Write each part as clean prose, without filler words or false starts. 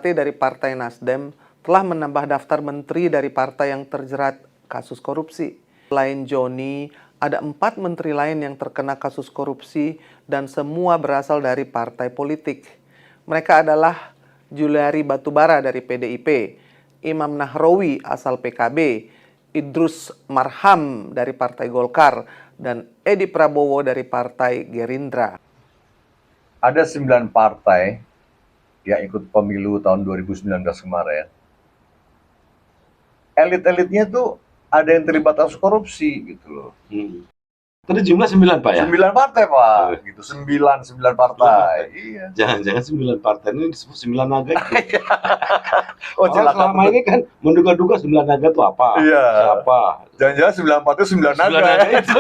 Plate dari Partai Nasdem telah menambah daftar menteri dari partai yang terjerat kasus korupsi. Selain Joni, ada 4 menteri lain yang terkena kasus korupsi dan semua berasal dari partai politik. Mereka adalah Juliari Batubara dari PDIP, Imam Nahrawi asal PKB, Idrus Marham dari Partai Golkar, dan Edi Prabowo dari Partai Gerindra. Ada 9 partai yang ikut pemilu tahun 2019 kemarin. Elit-elitnya tuh ada yang terlibat kasus korupsi gitu loh. Tadi jumlah 9 Pak ya? 9 partai Pak, gitu. 9 partai. Iya. Jangan-jangan 9 partai ini disebut 9 naga itu. Oh, selama ini kan menduga-duga 9 naga itu apa? Iya. Siapa? Jangan-jangan 9 partai 9 naga. 9 naga itu.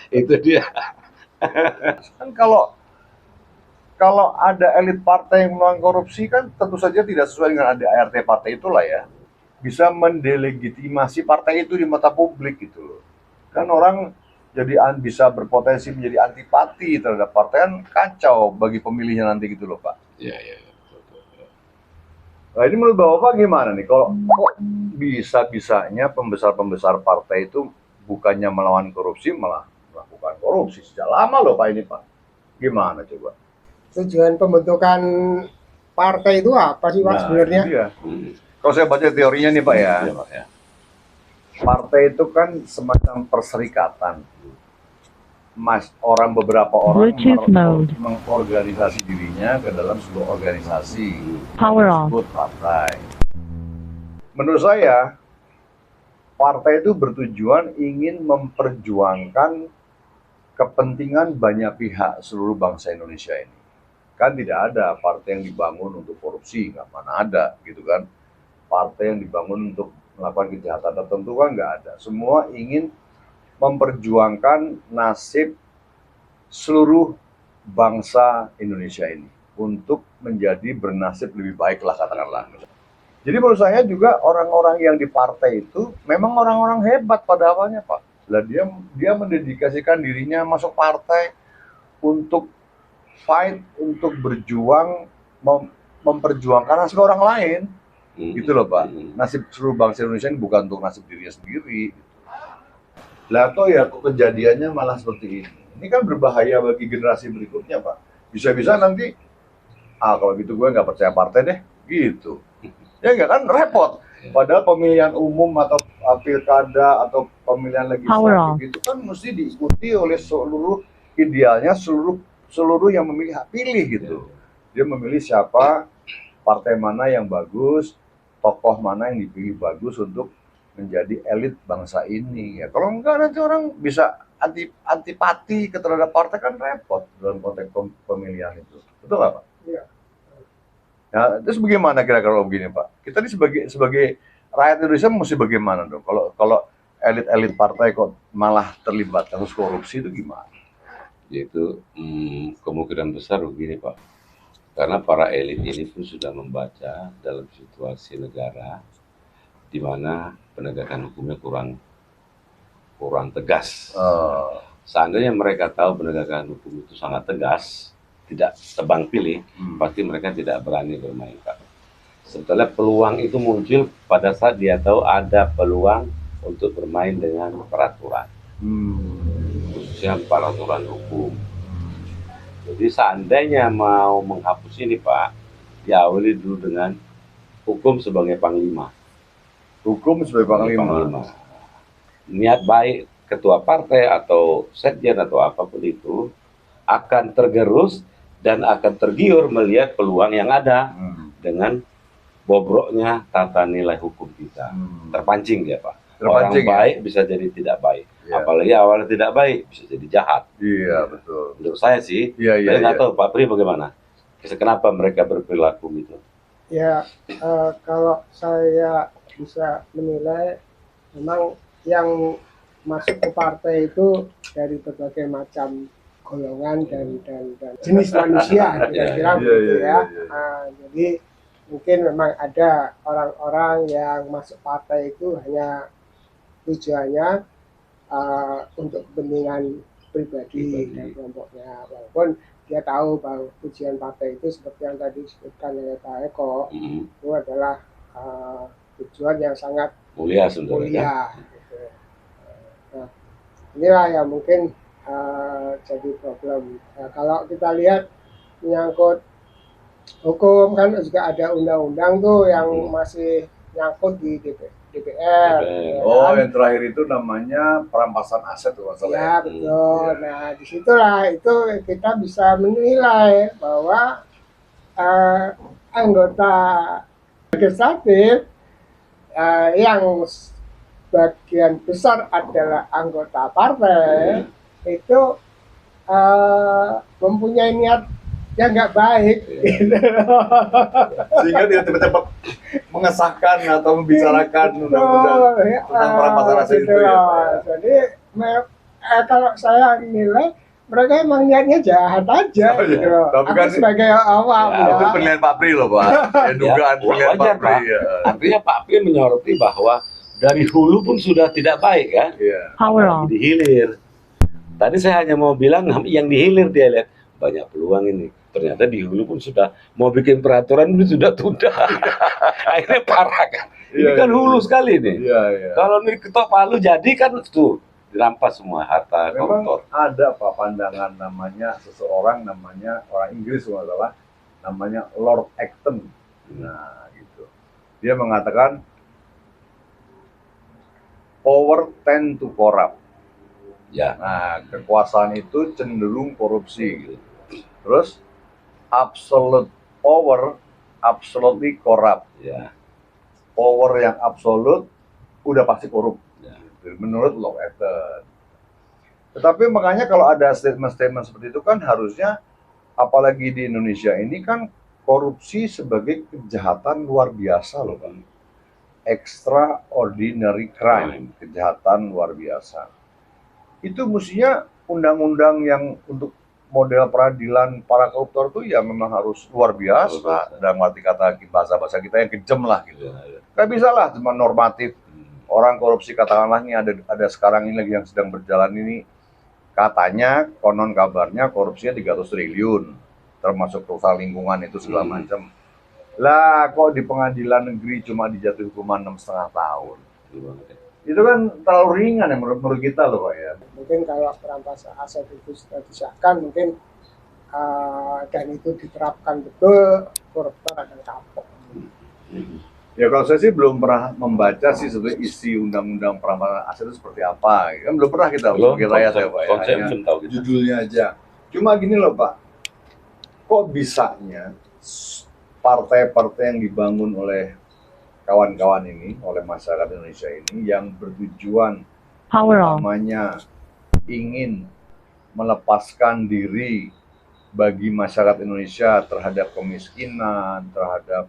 Itu dia. Kan kalau ada elit partai yang melakukan korupsi kan tentu saja tidak sesuai dengan ADART partai itulah ya. Bisa mendelegitimasi partai itu di mata publik gitu loh. Kan orang jadi bisa berpotensi menjadi antipati terhadap partai, kan kacau bagi pemilihnya nanti gitu loh Pak. Iya. Nah ini menurut Bapak gimana nih, kalau kok bisa-bisanya pembesar-pembesar partai itu bukannya melawan korupsi malah melakukan korupsi sejak lama loh Pak ini Pak. Gimana coba? Tujuan pembentukan partai itu apa sih Pak sebenarnya? Iya. Kalau saya baca teorinya nih Pak ya, Iya, Pak, ya. partai itu kan semacam perserikatan. Beberapa orang mengorganisasi dirinya ke dalam sebuah organisasi disebut partai. Menurut saya, partai itu bertujuan ingin memperjuangkan kepentingan banyak pihak seluruh bangsa Indonesia ini. Kan tidak ada partai yang dibangun untuk korupsi, nggak mana ada gitu kan. Partai yang dibangun untuk melakukan kejahatan tertentu kan nggak ada. Semua ingin memperjuangkan nasib seluruh bangsa Indonesia ini untuk menjadi bernasib lebih baik lah katakanlah. Jadi menurut saya juga orang-orang yang di partai itu memang orang-orang hebat pada awalnya Pak. Lah dia mendedikasikan dirinya masuk partai untuk fight, untuk berjuang, memperjuangkan nasib orang lain. Gitu loh Pak. Nasib seluruh bangsa Indonesia ini bukan untuk nasib dirinya sendiri. Lah toh ya kok kejadiannya malah seperti ini. Ini kan berbahaya bagi generasi berikutnya Pak. Bisa-bisa nanti, kalau gitu gue nggak percaya partai deh, gitu. Ya nggak kan repot. Padahal pemilihan umum atau pilkada atau pemilihan legislatif itu kan mesti diikuti oleh seluruh, idealnya seluruh yang memilih hak pilih gitu. Dia memilih siapa, partai mana yang bagus, tokoh mana yang dipilih bagus untuk menjadi elit bangsa ini. Ya kalau enggak nanti orang bisa antipati terhadap partai, kan repot dalam konteks pemilihan itu. Betul nggak Pak? Iya. Nah, terus bagaimana kira-kira begini Pak? Kita ini sebagai rakyat Indonesia mesti bagaimana dong? Kalau elit-elit partai kok malah terlibat kasus korupsi itu gimana? Yaitu kemungkinan besar begini Pak, karena para elit ini pun sudah membaca dalam situasi negara di mana penegakan hukumnya kurang tegas. Seandainya mereka tahu penegakan hukum itu sangat tegas, tidak tebang pilih, pasti mereka tidak berani bermain Pak. Sebetulnya peluang itu muncul pada saat dia tahu ada peluang untuk bermain dengan peraturan. Khususnya peraturan hukum. Jadi seandainya mau menghapus ini Pak, diawali dulu dengan hukum sebagai panglima. Hukum sebagai panglima. Niat baik ketua partai atau sekjen atau apapun itu akan tergerus dan akan tergiur melihat peluang yang ada dengan bobroknya tata nilai hukum kita. Terpancing dia Pak. Orang baik bisa jadi tidak baik. Apalagi awalnya tidak baik bisa jadi jahat. Iya betul. Menurut saya sih. Saya nggak tahu Pak Pri bagaimana. Kenapa mereka berperilaku gitu? Ya kalau saya bisa menilai, memang yang masuk ke partai itu dari berbagai macam golongan dan jenis manusia, kira-kira begitu ya. Jadi mungkin memang ada orang-orang yang masuk partai itu hanya tujuannya untuk kepentingan pribadi dan kelompoknya, walaupun dia tahu bahwa tujuan partai itu seperti yang tadi disebutkan oleh Pak Eko itu adalah tujuan yang sangat mulia sebenarnya. gitu. Nah, inilah yang mungkin jadi problem. Nah, kalau kita lihat menyangkut hukum kan juga ada undang-undang tuh yang masih nyangkut di DPR. Oh, kan? yang terakhir itu namanya perampasan aset tuh masalah. Ya, betul. Nah, disitulah itu kita bisa menilai bahwa anggota legislatif yang sebagian besar adalah anggota partai itu mempunyai niat yang nggak baik, gitu. Sehingga dia cepat-cepat mengesahkan atau membicarakan undang-undang tentang perampasan aset gitu itu ya, Pak, ya. Jadi kalau saya nilai mereka emang niatnya jahat aja, Oh, iya. gitu. Tapi Aku kan sebagai awam, Itu penilaian Pak Pri loh, Pak. Ya, dugaan penilaian wajar, Pak Pri. Pak. Ya. Artinya Pak Pri menyoroti bahwa dari hulu pun sudah tidak baik kan? Iya. Apalagi di hilir. Tadi saya hanya mau bilang yang di hilir dia lihat banyak peluang ini. Ternyata di hulu pun sudah mau bikin peraturan itu sudah tunda. Akhirnya parah kan. Ini Iya, kan iya. hulu sekali nih. Iya, iya. Kalau ini ketok palu jadi kan tuh dirampas semua harta Memang koruptor. ada Pak pandangan namanya seseorang namanya orang Inggris kalau nggak salah namanya Lord Acton. Nah, gitu. Dia mengatakan power tend to corrupt. Ya. Nah, kekuasaan itu cenderung korupsi gitu. Terus absolute power absolutely corrupt. Ya. Power yang absolut udah pasti korup. Ya. Menurut Lord Acton. Tetapi makanya kalau ada statement-statement seperti itu kan harusnya apalagi di Indonesia ini kan korupsi sebagai kejahatan luar biasa loh Pak. Extraordinary crime, kejahatan luar biasa. Itu mestinya undang-undang yang untuk model peradilan para koruptor itu ya memang harus luar biasa dalam arti kata bahasa-bahasa kita yang kejam lah gitu. Nggak bisa lah cuma normatif. Orang korupsi katakanlah ini ada sekarang ini lagi yang sedang berjalan ini katanya konon kabarnya korupsinya 300 triliun termasuk rusak lingkungan itu segala macam. Lah kok di pengadilan negeri cuma dijatuhi hukuman 6,5 tahun. Itu kan terlalu ringan ya menurut kita loh Pak ya. mungkin kalau perampasan aset itu sudah disahkan mungkin dan itu diterapkan betul, koruptor akan kapok. Ya kalau saya sih belum pernah membaca sih sebenarnya isi undang-undang perampasan aset itu seperti apa. Kan belum pernah kita sebagai rakyat ya Pak ya. Konsep Hanya belum tahu kita. judulnya aja. Cuma gini loh Pak, kok bisanya partai-partai yang dibangun oleh kawan-kawan ini, oleh masyarakat Indonesia ini yang bertujuan namanya ingin melepaskan diri bagi masyarakat Indonesia terhadap kemiskinan, terhadap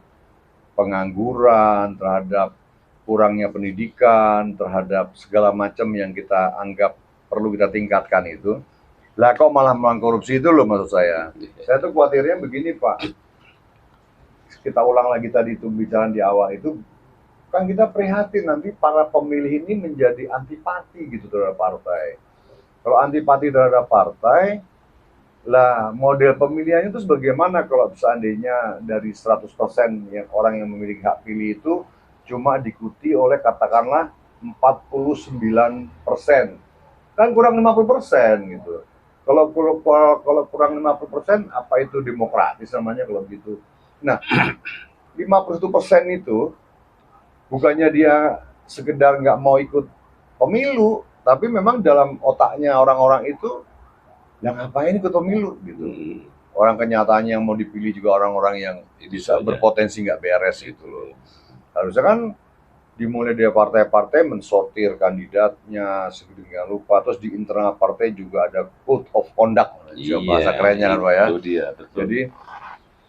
pengangguran, terhadap kurangnya pendidikan, terhadap segala macam yang kita anggap perlu kita tingkatkan itu. Lah kok malah melawan korupsi itu loh maksud saya. Saya tuh khawatirnya begini Pak. Kita ulang lagi tadi itu bicara di awal itu kan kita prihatin nanti para pemilih ini menjadi antipati gitu terhadap partai. Kalau antipati terhadap partai, lah model pemilihannya itu bagaimana kalau seandainya dari 100% yang orang yang memiliki hak pilih itu cuma diikuti oleh katakanlah 49%. Kan kurang 50% gitu. Kalau kurang 50% apa itu demokratis namanya kalau gitu. Nah, 51% itu bukannya dia sekedar nggak mau ikut pemilu, tapi memang dalam otaknya orang-orang itu yang ngapain ikut pemilu gitu. Orang kenyataannya yang mau dipilih juga orang-orang yang bisa berpotensi nggak beres gitu loh. Harusnya kan dimulai dari partai-partai mensortir kandidatnya sedemikian rupa, terus di internal partai juga ada code of conduct, bahasa kerennya kan Pak ya. Jadi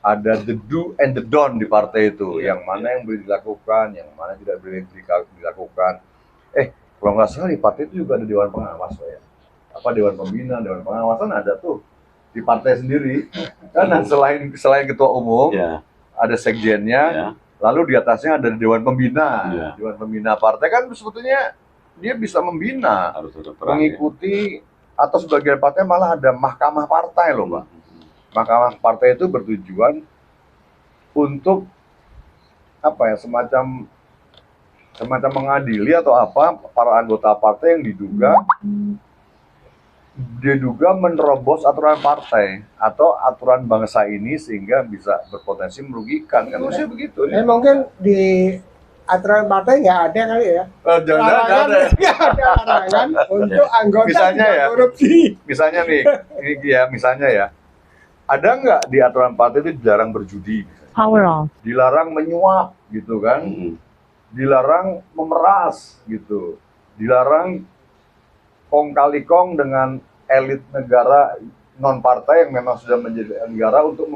ada the do and the don't di partai itu, yang mana yang boleh dilakukan, yang mana tidak boleh dilakukan. Kalau nggak salah di partai itu juga ada dewan pengawas Pak ya. Apa dewan pembina, dewan pengawasan ada tuh di partai sendiri. Karena selain ketua umum, ada sekjennya, lalu di atasnya ada dewan pembina. Dewan pembina partai kan sebetulnya dia bisa membina, mengikuti Atau sebagian partai malah ada mahkamah partai loh, Pak. Mahkamah partai itu bertujuan untuk apa ya, semacam mengadili atau apa para anggota partai yang diduga menerobos aturan partai atau aturan bangsa ini sehingga bisa berpotensi merugikan. Kan maksudnya begitu. Mungkin di aturan partai nggak ada kali ya. Jangan ada. Nggak ada larangan untuk anggota Misalnya tidak ya. korupsi. Misalnya nih, ini ya misalnya ya, ada nggak di aturan partai itu dilarang berjudi, Power off. dilarang menyuap gitu kan, dilarang memeras gitu, dilarang kong kali kong dengan elit negara non partai yang memang sudah menjadi negara untuk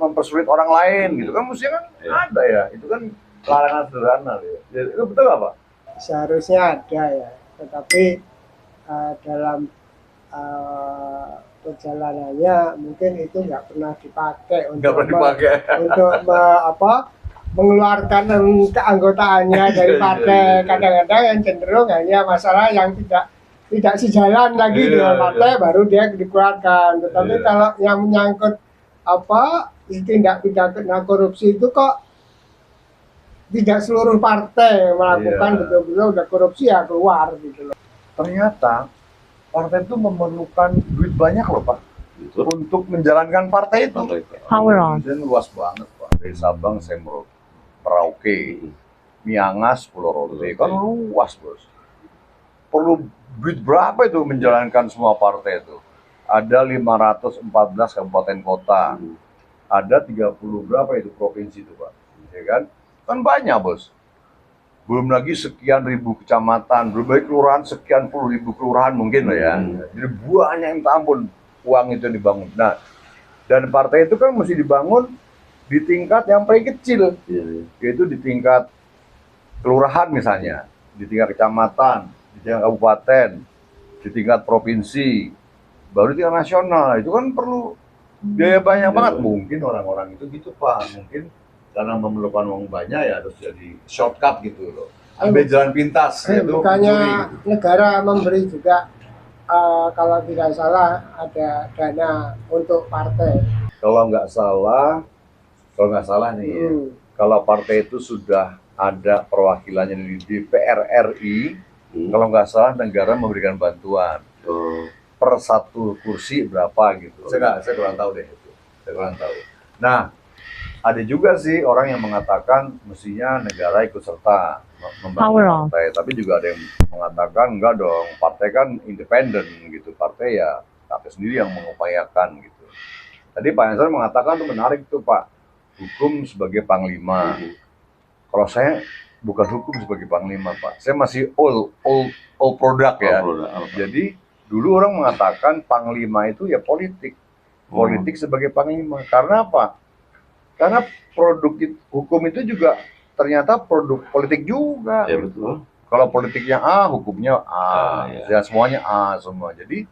mempersulit orang lain gitu kan, mestinya kan ada ya, itu kan larangan sederhana ya. Itu betul nggak Pak? Seharusnya ada ya, tetapi dalam perjalanannya mungkin itu nggak pernah dipakai untuk mengeluarkan keanggotaannya dari partai. Kadang-kadang yang cenderung hanya masalah yang tidak sejalan lagi dengan partai baru dia dikeluarkan. Tetapi kalau yang menyangkut tindak pidana korupsi itu kok tidak seluruh partai melakukan betul-betul udah korupsi ya keluar gitu loh. Ternyata partai itu memerlukan duit banyak loh Pak. Betul. Untuk menjalankan partai itu. Power on. Dan luas banget Pak. Dari Sabang sampai Merauke, Miangas, Pulau Rote, kan luas bos. Perlu duit berapa itu menjalankan semua partai itu? Ada 514 kabupaten kota, ada 30 berapa itu provinsi itu Pak, ya kan? Kan banyak bos. Belum lagi sekian ribu kecamatan, belum lagi kelurahan sekian puluh ribu kelurahan mungkin lah ya. Jadi banyak yang ampun uang itu dibangun. Nah, dan partai itu kan mesti dibangun di tingkat yang paling kecil, yaitu di tingkat kelurahan misalnya, di tingkat kecamatan, di tingkat kabupaten, di tingkat provinsi, baru di tingkat nasional. Itu kan perlu biaya banyak banget. Mungkin orang-orang itu gitu Pak, mungkin karena memerlukan uang banyak ya harus jadi shortcut gitu loh. Ambil jalan pintas. Bukannya negara memberi juga kalau tidak salah ada dana untuk partai. Kalau nggak salah nih, kalau partai itu sudah ada perwakilannya di DPR RI, kalau nggak salah negara memberikan bantuan per satu kursi berapa gitu. Saya kurang tahu deh itu. Saya kurang tahu. Nah, ada juga sih orang yang mengatakan mestinya negara ikut serta membangun partai, tapi juga ada yang mengatakan enggak dong, partai kan independen gitu, partai ya partai sendiri yang mengupayakan gitu. Tadi Pak Yansen mengatakan itu menarik tuh Pak, hukum sebagai panglima. Kalau saya bukan hukum sebagai panglima Pak, saya masih old product ya. Jadi dulu orang mengatakan panglima itu ya politik sebagai panglima. Karena apa? Karena produk hukum itu juga ternyata produk politik juga. Ya betul. Kalau politiknya A, hukumnya A, ya semuanya A semua. Jadi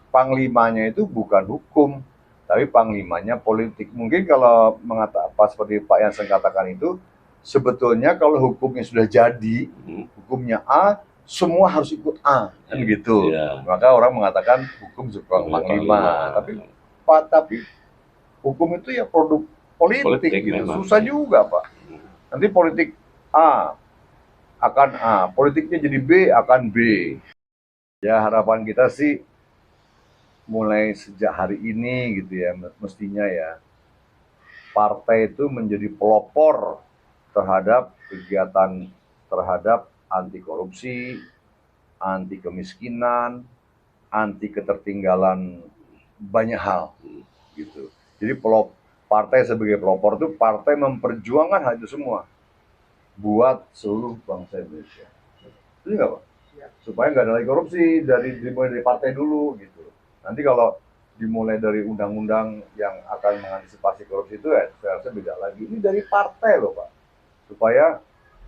panglimanya itu bukan hukum, tapi panglimanya politik. Mungkin kalau mengatakan seperti Pak Yansen katakan itu, sebetulnya kalau hukumnya sudah jadi, hukumnya A, semua harus ikut A, kan gitu. Ya. Maka orang mengatakan hukum sebagai panglima. Tapi hukum itu ya produk politik gitu. Memang. Susah juga Pak. Nanti politik A akan A, politiknya jadi B akan B. Ya harapan kita sih mulai sejak hari ini gitu ya, mestinya ya partai itu menjadi pelopor terhadap kegiatan terhadap anti korupsi, anti kemiskinan, anti ketertinggalan banyak hal gitu. Jadi partai sebagai pelopor itu partai memperjuangkan hal itu semua buat seluruh bangsa Indonesia. Itu nggak Pak? Ya. Supaya nggak ada lagi korupsi dimulai dari partai dulu gitu. Nanti kalau dimulai dari undang-undang yang akan mengantisipasi korupsi itu ya saya rasa beda lagi. Ini dari partai loh Pak. Supaya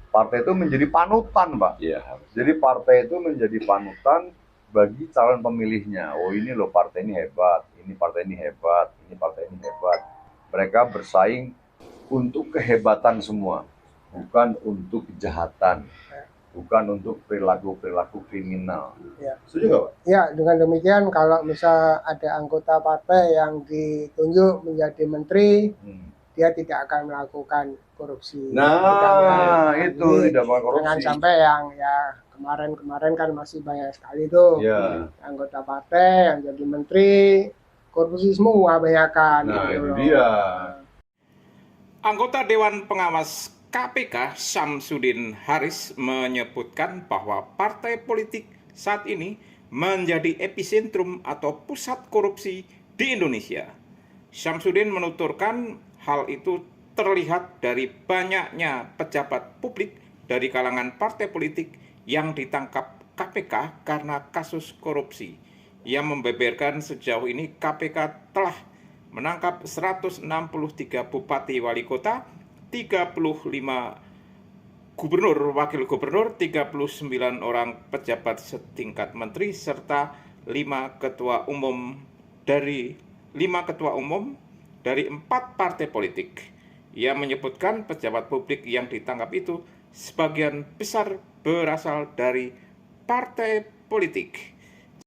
partai itu menjadi panutan Pak. Ya. Jadi partai itu menjadi panutan bagi calon pemilihnya. Oh ini loh partai ini hebat, ini partai ini hebat, ini partai ini hebat. Mereka bersaing untuk kehebatan semua, bukan untuk kejahatan. bukan untuk perilaku-perilaku kriminal. Ya. Setuju nggak, Pak? Ya, dengan demikian kalau misal ada anggota partai yang ditunjuk menjadi menteri, dia tidak akan melakukan korupsi. Nah, itu tidak melakukan korupsi. Jangan sampai yang ya kemarin kan masih banyak sekali tuh anggota partai yang jadi menteri, korupsi semua banyakan. Nah, itu dia. Anggota Dewan Pengawas KPK Syamsuddin Haris menyebutkan bahwa partai politik saat ini menjadi epicentrum atau pusat korupsi di Indonesia. Syamsuddin menuturkan hal itu terlihat dari banyaknya pejabat publik dari kalangan partai politik yang ditangkap KPK karena kasus korupsi. Ia membeberkan sejauh ini KPK telah menangkap 163 bupati wali kota, 35 gubernur, wakil gubernur, 39 orang pejabat setingkat menteri, serta 5 ketua umum dari 4 partai politik. Ia menyebutkan pejabat publik yang ditangkap itu sebagian besar berasal dari partai politik.